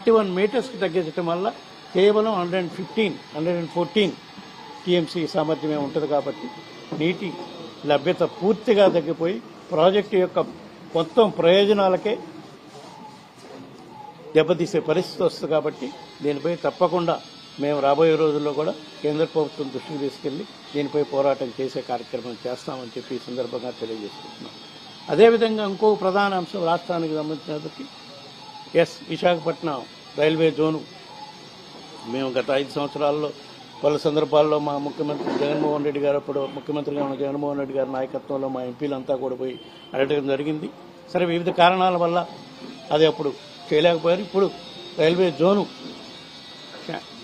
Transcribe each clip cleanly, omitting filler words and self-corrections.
41 మీటర్స్కి తగ్గించడం వల్ల కేవలం 114 టీఎంసీ సామర్థ్యమే ఉంటుంది కాబట్టి నీటి లభ్యత పూర్తిగా తగ్గిపోయి ప్రాజెక్టు యొక్క మొత్తం ప్రయోజనాలకే దెబ్బతీసే పరిస్థితి వస్తుంది కాబట్టి దీనిపై తప్పకుండా మేము రాబోయే రోజుల్లో కూడా కేంద్ర ప్రభుత్వం దృష్టికి తీసుకెళ్లి దీనిపై పోరాటం చేసే కార్యక్రమం చేస్తామని చెప్పి ఈ సందర్భంగా తెలియజేసుకుంటున్నాం. అదేవిధంగా ఇంకో ప్రధాన అంశం రాష్ట్రానికి సంబంధించినప్పటికీ విశాఖపట్నం రైల్వే జోను మేము గత 5 సంవత్సరాల్లో పలు సందర్భాల్లో మా ముఖ్యమంత్రి జగన్మోహన్ రెడ్డి గారు అప్పుడు ముఖ్యమంత్రిగా ఉన్న జగన్మోహన్ రెడ్డి గారి నాయకత్వంలో మా ఎంపీలంతా కూడా పోయి అడగడం జరిగింది. సరే వివిధ కారణాల వల్ల అది అప్పుడు చేయలేకపోయారు. ఇప్పుడు రైల్వే జోను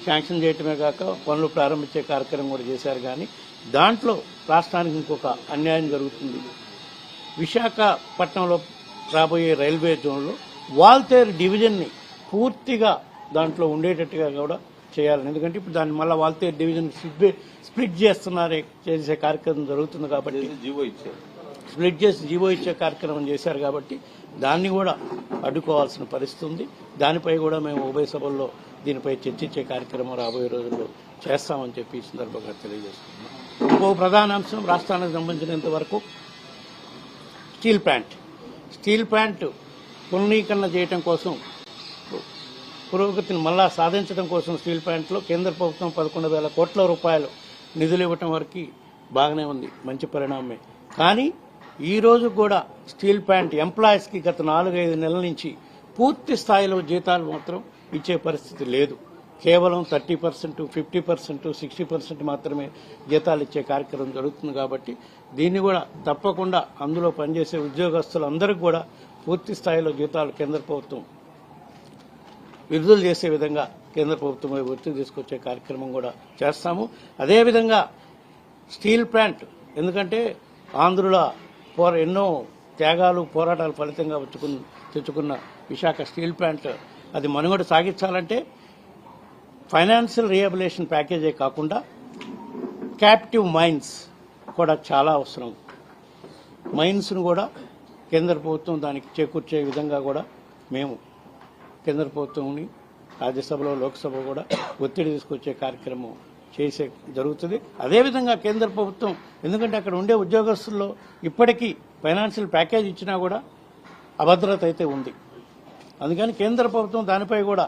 శాంక్షన్ చేయటమే కాక పనులు ప్రారంభించే కార్యక్రమం కూడా చేశారు. కానీ దాంట్లో రాష్ట్రానికి ఇంకొక అన్యాయం జరుగుతుంది. విశాఖపట్నంలో రాబోయే రైల్వే జోన్లో వాల్తేరు డివిజన్ని పూర్తిగా దాంట్లో ఉండేటట్టుగా కూడా చేయాలని, ఎందుకంటే ఇప్పుడు దాన్ని మళ్ళీ వాల్తేరు డివిజన్ స్ప్లిట్ చేసే కార్యక్రమం జరుగుతుంది కాబట్టి స్ప్లిట్ చేసి జీవో ఇచ్చే కార్యక్రమం చేశారు కాబట్టి దాన్ని కూడా అడ్డుకోవాల్సిన పరిస్థితి ఉంది. దానిపై కూడా మేము ఉభయ సభల్లో దీనిపై చర్చించే కార్యక్రమం రాబోయే రోజుల్లో చేస్తామని చెప్పి ఈ సందర్భంగా తెలియజేస్తున్నాం. ఇంకో ప్రధాన అంశం రాష్ట్రానికి సంబంధించినంత వరకు స్టీల్ ప్లాంట్ పునరీకరణ చేయడం కోసం పురోగతిని మళ్ళా సాధించడం కోసం స్టీల్ ప్లాంట్లో కేంద్ర ప్రభుత్వం 11,000 కోట్ల రూపాయలు నిధులు ఇవ్వటం వరకు బాగానే ఉంది, మంచి పరిణామమే. కానీ ఈ రోజు కూడా స్టీల్ ప్లాంట్ ఎంప్లాయీస్కి గత 4-5 నెలల నుంచి పూర్తి స్థాయిలో జీతాలు మాత్రం ఇచ్చే పరిస్థితి లేదు. కేవలం 30%, 50%, 60% మాత్రమే జీతాలు ఇచ్చే కార్యక్రమం జరుగుతుంది. కాబట్టి దీన్ని కూడా తప్పకుండా అందులో పనిచేసే ఉద్యోగస్తులందరికీ కూడా పూర్తి స్థాయిలో జీతాలు కేంద్ర ప్రభుత్వం విడుదల చేసే విధంగా కేంద్ర ప్రభుత్వం ఒత్తిడి తీసుకొచ్చే కార్యక్రమం కూడా చేస్తాము. అదేవిధంగా స్టీల్ ప్లాంట్, ఎందుకంటే ఆంధ్రుల ఎన్నో త్యాగాలు పోరాటాల ఫలితంగా తెచ్చుకున్న విశాఖ స్టీల్ ప్లాంట్ అది మనుగడ సాగించాలంటే ఫైనాన్షియల్ రీహాబిలిటేషన్ ప్యాకేజే కాకుండా క్యాప్టివ్ మైన్స్ కూడా చాలా అవసరం. మైన్స్ను కూడా కేంద్ర ప్రభుత్వం దానికి చేకూర్చే విధంగా కూడా మేము కేంద్ర ప్రభుత్వంని రాజ్యసభలో లోక్సభ కూడా ఒత్తిడి తీసుకొచ్చే కార్యక్రమం చేసే జరుగుతుంది. అదేవిధంగా కేంద్ర ప్రభుత్వం, ఎందుకంటే అక్కడ ఉండే ఉద్యోగస్తుల్లో ఇప్పటికీ ఫైనాన్షియల్ ప్యాకేజ్ ఇచ్చినా కూడా అభద్రత అయితే ఉంది. అందుకని కేంద్ర ప్రభుత్వం దానిపై కూడా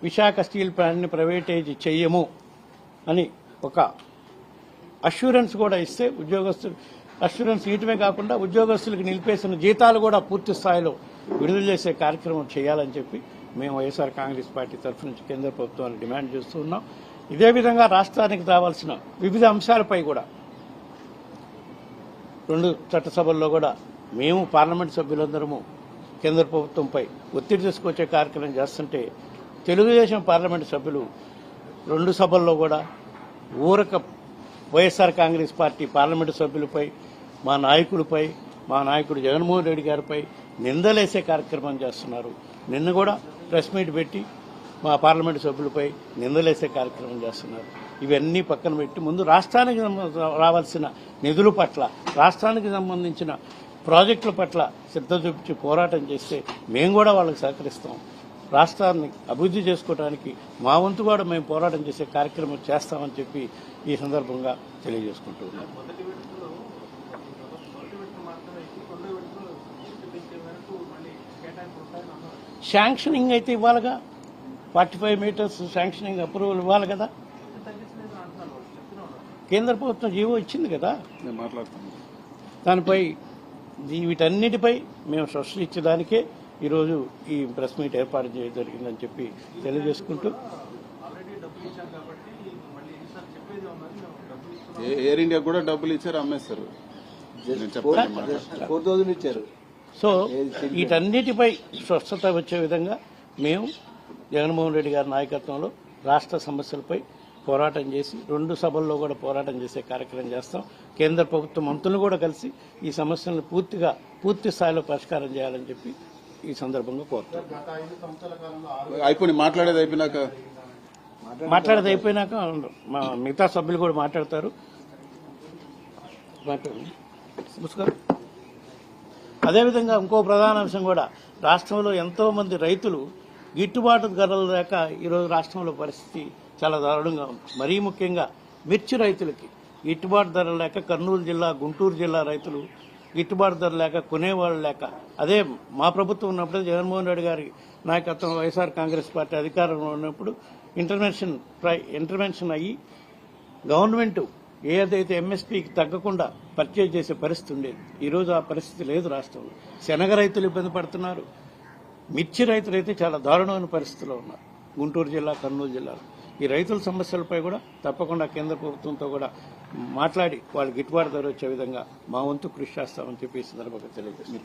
విశాఖ స్టీల్ ప్లాంట్ని ప్రైవేటైజ్ చెయ్యము అని ఒక అష్యూరెన్స్ కూడా ఇస్తే అష్యూరెన్స్ ఇయటమే కాకుండా ఉద్యోగస్తులకు నిలిపేసిన జీతాలు కూడా పూర్తి స్థాయిలో విడుదల చేసే కార్యక్రమం చేయాలని చెప్పి మేము వైఎస్ఆర్ కాంగ్రెస్ పార్టీ తరఫు నుంచి కేంద్ర ప్రభుత్వాన్ని డిమాండ్ చేస్తూ ఉన్నాం. ఇదే విధంగా రాష్ట్రానికి రావాల్సిన వివిధ అంశాలపై కూడా 2 చట్టసభల్లో కూడా మేము పార్లమెంట్ సభ్యులందరము కేంద్ర ప్రభుత్వంపై ఒత్తిడి తీసుకొచ్చే కార్యక్రమం చేస్తుంటే తెలుగుదేశం పార్లమెంటు సభ్యులు 2 సభల్లో కూడా ఊరక వైఎస్ఆర్ కాంగ్రెస్ పార్టీ పార్లమెంటు సభ్యులపై, మా నాయకుడు జగన్మోహన్ రెడ్డి గారిపై నిందలేసే కార్యక్రమం చేస్తున్నారు. నిన్న కూడా ప్రెస్ మీట్ పెట్టి మా పార్లమెంటు సభ్యులపై నిందలేసే కార్యక్రమం చేస్తున్నారు. ఇవన్నీ పక్కన పెట్టి ముందు రాష్ట్రానికి రావాల్సిన నిధుల పట్ల, రాష్ట్రానికి సంబంధించిన ప్రాజెక్టుల పట్ల శ్రద్ధ చూపించి పోరాటం చేస్తే మేము కూడా వాళ్ళకి సహకరిస్తాం. రాష్ట్రాన్ని అభివృద్ధి చేసుకోవడానికి మా వంతు కూడా మేము పోరాటం చేసే కార్యక్రమం చేస్తామని చెప్పి ఈ సందర్భంగా తెలియజేసుకుంటూ ఉన్నాం. శాంక్షనింగ్ అయితే ఇవ్వాలిగా, 45 మీటర్స్ శాంక్షనింగ్ అప్రూవల్ ఇవ్వాలి కదా. కేంద్ర ప్రభుత్వం జీవో ఇచ్చింది కదా. దానిపై వీటన్నిటిపై మేము స్పష్టత ఇచ్చేదానికే ఈరోజు ఈ ప్రెస్ మీట్ ఏర్పాటు చేయడం జరిగిందని చెప్పి తెలియజేసుకుంటూ, ఎయిర్ ఇండియా కూడా డబ్బులు ఇచ్చారు, అమ్మేస్తారు, 4,000 ఇచ్చారు. సో వీటన్నిటిపై స్వస్థత వచ్చే విధంగా మేము జగన్మోహన్ రెడ్డి గారి నాయకత్వంలో రాష్ట్ర సమస్యలపై పోరాటం చేసి 2 సభల్లో కూడా పోరాటం చేసే కార్యక్రమం చేస్తాం. కేంద్ర ప్రభుత్వ మంత్రులు కూడా కలిసి ఈ సమస్యలను పూర్తి స్థాయిలో పరిష్కారం చేయాలని చెప్పి ఈ సందర్భంగా కోరుతాం. మాట్లాడేది అయిపోయినాక మా మిగతా సభ్యులు కూడా మాట్లాడతారు. అదేవిధంగా ఇంకో ప్రధాన అంశం కూడా, రాష్ట్రంలో ఎంతో మంది రైతులు గిట్టుబాటు ధరలు లేక ఈరోజు రాష్ట్రంలో పరిస్థితి చాలా దారుణంగా ఉంది. మరీ ముఖ్యంగా మిర్చి రైతులకి గిట్టుబాటు ధర లేక కర్నూలు జిల్లా, గుంటూరు జిల్లా రైతులు గిట్టుబాటు ధర లేక కొనేవాళ్ళు లేక, అదే మా ప్రభుత్వం ఉన్నప్పుడు జగన్మోహన్ రెడ్డి గారి నాయకత్వం వైఎస్ఆర్ కాంగ్రెస్ పార్టీ అధికారంలో ఉన్నప్పుడు ఇంటర్వెన్షన్ అయ్యి గవర్నమెంట్ ఏదైతే ఎంఎస్పీకి తగ్గకుండా పర్చేజ్ చేసే పరిస్థితి ఉండేది. ఈరోజు ఆ పరిస్థితి లేదు రాష్ట్రంలో. శనగ రైతులు ఇబ్బంది పడుతున్నారు, మిర్చి రైతులు అయితే చాలా దారుణమైన పరిస్థితిలో ఉన్నారు గుంటూరు జిల్లా, కర్నూలు జిల్లాలో. ఈ రైతుల సమస్యలపై కూడా తప్పకుండా కేంద్ర ప్రభుత్వంతో కూడా మాట్లాడి వాళ్ళు గిట్టుబాటు ధర వచ్చే విధంగా మా వంతు కృషి చేస్తామని చెప్పి ఈ సందర్భంగా తెలియజేస్తాం.